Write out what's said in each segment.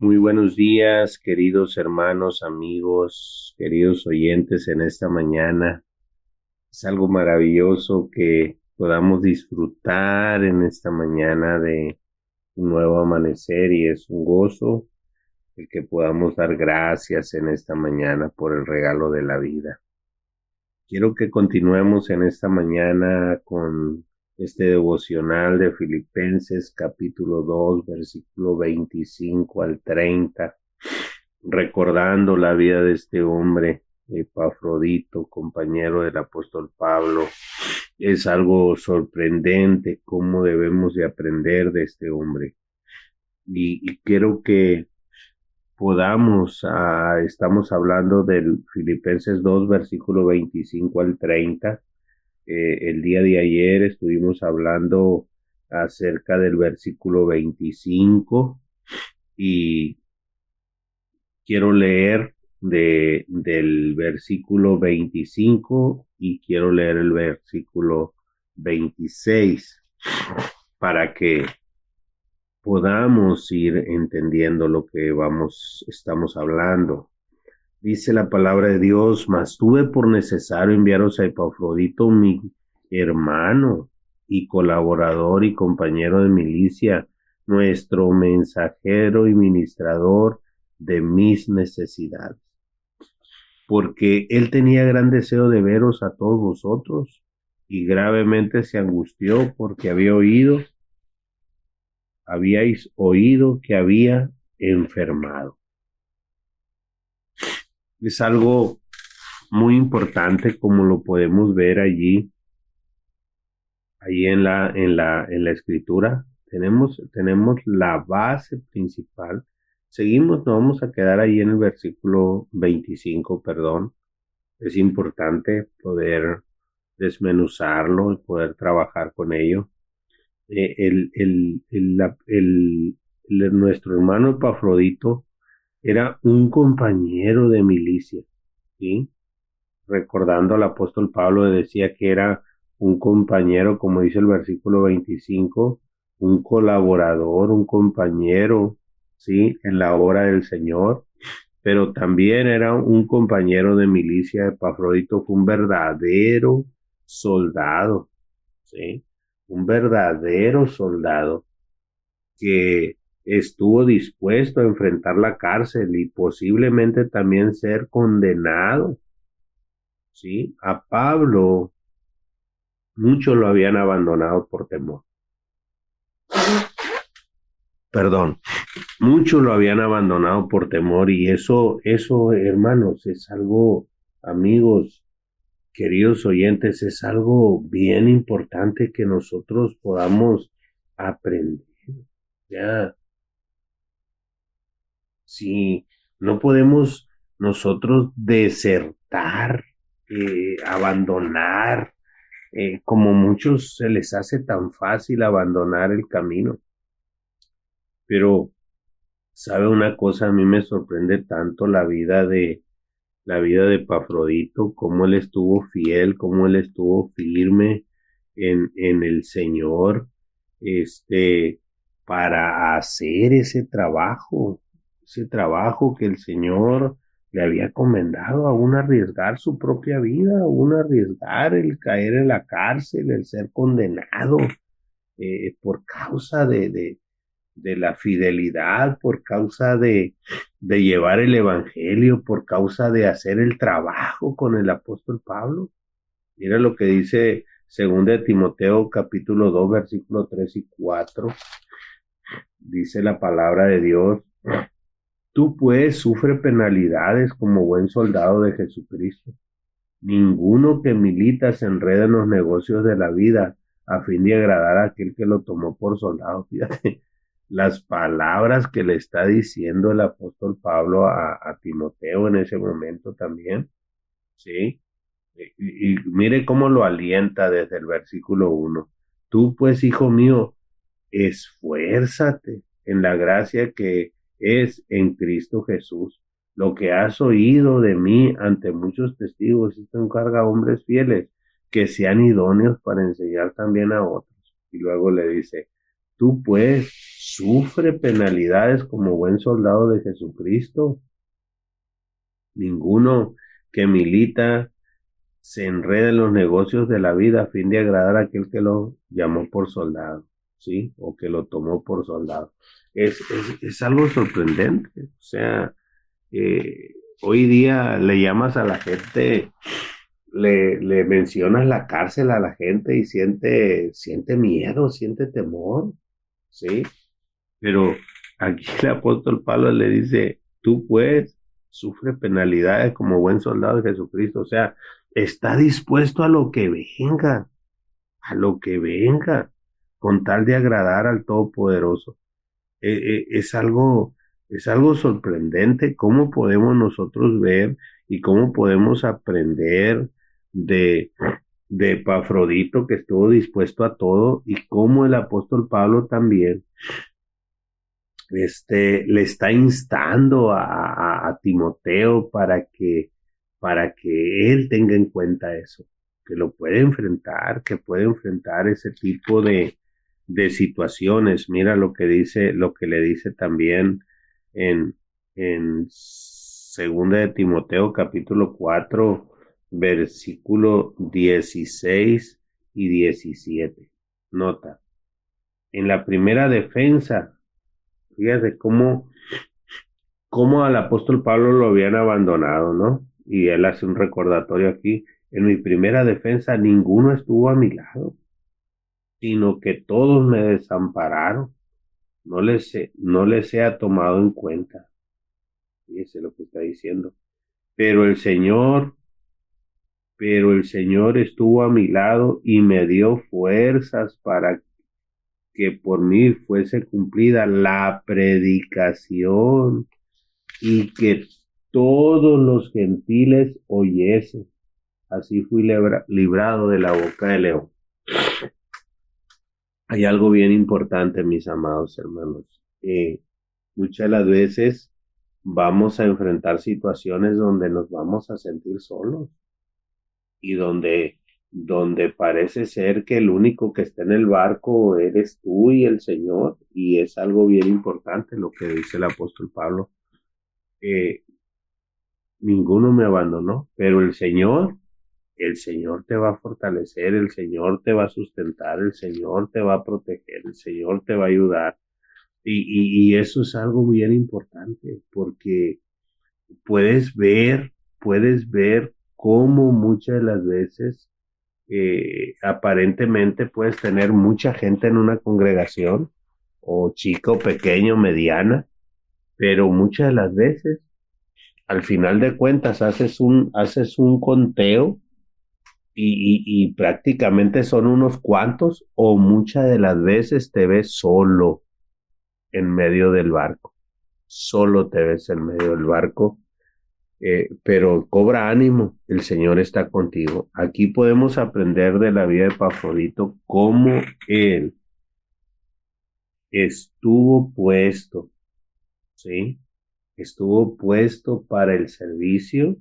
Muy buenos días, queridos hermanos, amigos, queridos oyentes en esta mañana. Es algo maravilloso que podamos disfrutar en esta mañana de un nuevo amanecer y es un gozo el que podamos dar gracias en esta mañana por el regalo de la vida. Quiero que continuemos en esta mañana con este devocional de Filipenses capítulo 2, versículo 25 al 30, recordando la vida de este hombre, Epafrodito, compañero del apóstol Pablo. Es algo sorprendente cómo debemos de aprender de este hombre. Y quiero que estamos hablando del Filipenses 2, versículo 25 al 30. El día de ayer estuvimos hablando acerca del versículo 25 y quiero leer del versículo 25 y quiero leer el versículo 26 para que podamos ir entendiendo lo que estamos hablando. Dice la palabra de Dios: mas tuve por necesario enviaros a Epafrodito, mi hermano y colaborador y compañero de milicia, nuestro mensajero y ministrador de mis necesidades, porque él tenía gran deseo de veros a todos vosotros, y gravemente se angustió porque habíais oído que había enfermado. Es algo muy importante, como lo podemos ver allí en la escritura. Tenemos la base principal. Seguimos, nos vamos a quedar ahí en el versículo 25, perdón. Es importante poder desmenuzarlo y poder trabajar con ello. Nuestro hermano Epafrodito era un compañero de milicia, ¿sí? Recordando al apóstol Pablo, decía que era un compañero, como dice el versículo 25, un colaborador, un compañero, ¿sí? En la obra del Señor, pero también era un compañero de milicia. Epafrodito fue un verdadero soldado, ¿sí? Un verdadero soldado que estuvo dispuesto a enfrentar la cárcel y posiblemente también ser condenado, ¿sí? A Pablo muchos lo habían abandonado por temor. Perdón, muchos lo habían abandonado por temor, y eso, hermanos, es algo, amigos, queridos oyentes, es algo bien importante que nosotros podamos aprender. Ya, si no podemos nosotros desertar, abandonar, como muchos se les hace tan fácil abandonar el camino. Pero, ¿sabe una cosa? A mí me sorprende tanto la vida de Epafrodito, cómo él estuvo fiel, cómo él estuvo firme en el Señor, este, para hacer ese trabajo que el Señor le había encomendado, aún arriesgar su propia vida, aún arriesgar el caer en la cárcel, el ser condenado, por causa de la fidelidad, por causa de llevar el evangelio, por causa de hacer el trabajo con el apóstol Pablo. Mira lo que dice 2 Timoteo capítulo 2, versículo 3 y 4. Dice la palabra de Dios: tú pues sufre penalidades como buen soldado de Jesucristo. Ninguno que milita se enreda en los negocios de la vida a fin de agradar a aquel que lo tomó por soldado. Fíjate las palabras que le está diciendo el apóstol Pablo a Timoteo en ese momento también, ¿sí? Y mire cómo lo alienta desde el versículo 1. Tú pues, hijo mío, esfuérzate en la gracia que es en Cristo Jesús. Lo que has oído de mí ante muchos testigos, esto encarga a hombres fieles que sean idóneos para enseñar también a otros. Y luego le dice: tú pues sufre penalidades como buen soldado de Jesucristo. Ninguno que milita se enreda en los negocios de la vida a fin de agradar a aquel que lo llamó por soldado, ¿sí? O que lo tomó por soldado. Es algo sorprendente. O sea, hoy día le llamas a la gente, le mencionas la cárcel a la gente y siente miedo, siente temor, ¿sí? Pero aquí el apóstol Pablo le dice, tú pues sufre penalidades como buen soldado de Jesucristo. O sea, está dispuesto a lo que venga, con tal de agradar al Todopoderoso. Es es algo sorprendente cómo podemos nosotros ver y cómo podemos aprender de, de Epafrodito que estuvo dispuesto a todo y cómo el apóstol Pablo también le está instando a Timoteo para que él tenga en cuenta eso, que lo puede enfrentar, que puede enfrentar ese tipo de situaciones. Mira lo que dice, lo que le dice también en segunda de Timoteo capítulo 4 versículo 16 y 17. Nota, en la primera defensa, fíjate cómo al apóstol Pablo lo habían abandonado, ¿no? Y él hace un recordatorio aquí. En mi primera defensa ninguno estuvo a mi lado, sino que todos me desampararon. No les sea tomado en cuenta. Fíjese lo que está diciendo. Pero el Señor, pero el Señor estuvo a mi lado y me dio fuerzas para que por mí fuese cumplida la predicación y que todos los gentiles oyesen. Así fui librado de la boca del león. Hay algo bien importante, mis amados hermanos. Muchas de las veces vamos a enfrentar situaciones donde nos vamos a sentir solos y donde parece ser que el único que está en el barco eres tú y el Señor. Y es algo bien importante lo que dice el apóstol Pablo. Eh, Ninguno me abandonó, pero el Señor te va a fortalecer, el Señor te va a sustentar, el Señor te va a proteger, el Señor te va a ayudar. Y eso es algo bien importante porque puedes puedes ver cómo muchas de las veces aparentemente puedes tener mucha gente en una congregación, o chica o pequeña o mediana, pero muchas de las veces al final de cuentas haces un conteo y prácticamente son unos cuantos o muchas de las veces te ves solo en medio del barco, solo te ves en medio del barco, pero cobra ánimo, el Señor está contigo. Aquí podemos aprender de la vida de Epafrodito cómo él estuvo puesto, ¿sí? Estuvo puesto para el servicio.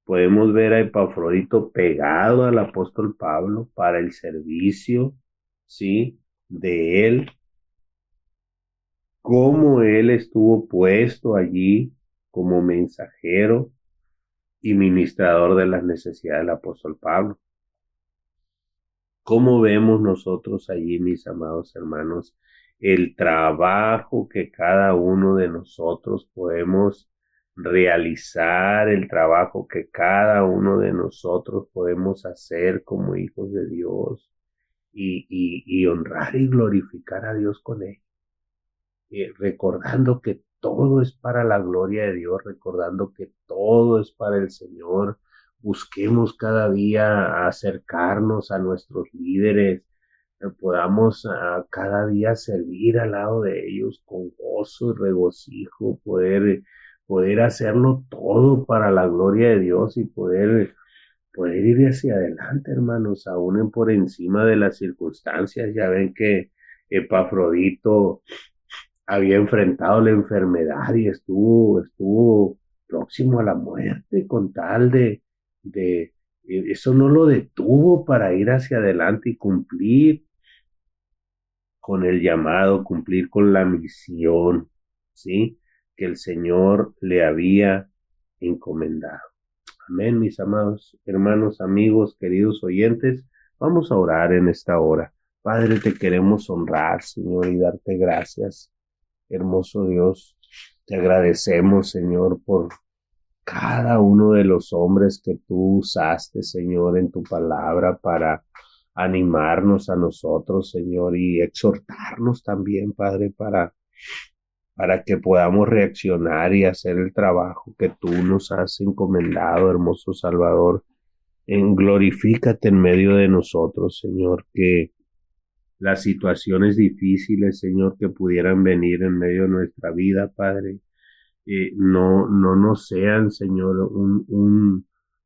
Podemos ver a Epafrodito pegado al apóstol Pablo para el servicio, ¿sí? De él, cómo él estuvo puesto allí como mensajero y ministrador de las necesidades del apóstol Pablo. ¿Cómo vemos nosotros allí, mis amados hermanos, el trabajo que cada uno de nosotros podemos realizar, el trabajo que cada uno de nosotros podemos hacer como hijos de Dios y honrar y glorificar a Dios con él? Recordando que todo es para la gloria de Dios, recordando que todo es para el Señor. Busquemos cada día acercarnos a nuestros líderes, podamos cada día servir al lado de ellos con gozo y regocijo, poder hacerlo todo para la gloria de Dios y poder ir hacia adelante, hermanos, aún por encima de las circunstancias. Ya ven que Epafrodito había enfrentado la enfermedad y estuvo próximo a la muerte con tal eso no lo detuvo para ir hacia adelante y cumplir con el llamado, cumplir con la misión, ¿sí? Que el Señor le había encomendado. Amén, mis amados hermanos, amigos, queridos oyentes. Vamos a orar en esta hora. Padre, te queremos honrar, Señor, y darte gracias. Hermoso Dios, te agradecemos, Señor, por cada uno de los hombres que tú usaste, Señor, en tu palabra para animarnos a nosotros, Señor, y exhortarnos también, Padre, para que podamos reaccionar y hacer el trabajo que tú nos has encomendado, hermoso Salvador. Glorifícate en medio de nosotros, Señor, que las situaciones difíciles, Señor, que pudieran venir en medio de nuestra vida, Padre, no nos sean, Señor,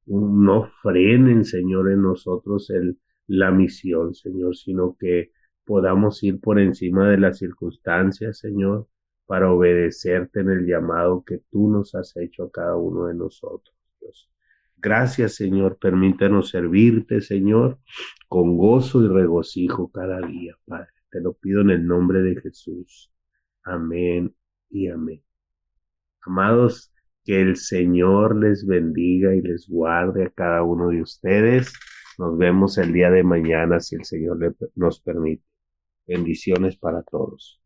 no frenen, Señor, en nosotros la misión, Señor, sino que podamos ir por encima de las circunstancias, Señor, para obedecerte en el llamado que tú nos has hecho a cada uno de nosotros, Dios. Gracias, Señor, permítanos servirte, Señor, con gozo y regocijo cada día, Padre. Te lo pido en el nombre de Jesús. Amén y amén. Amados, que el Señor les bendiga y les guarde a cada uno de ustedes. Nos vemos el día de mañana si el Señor nos permite. Bendiciones para todos.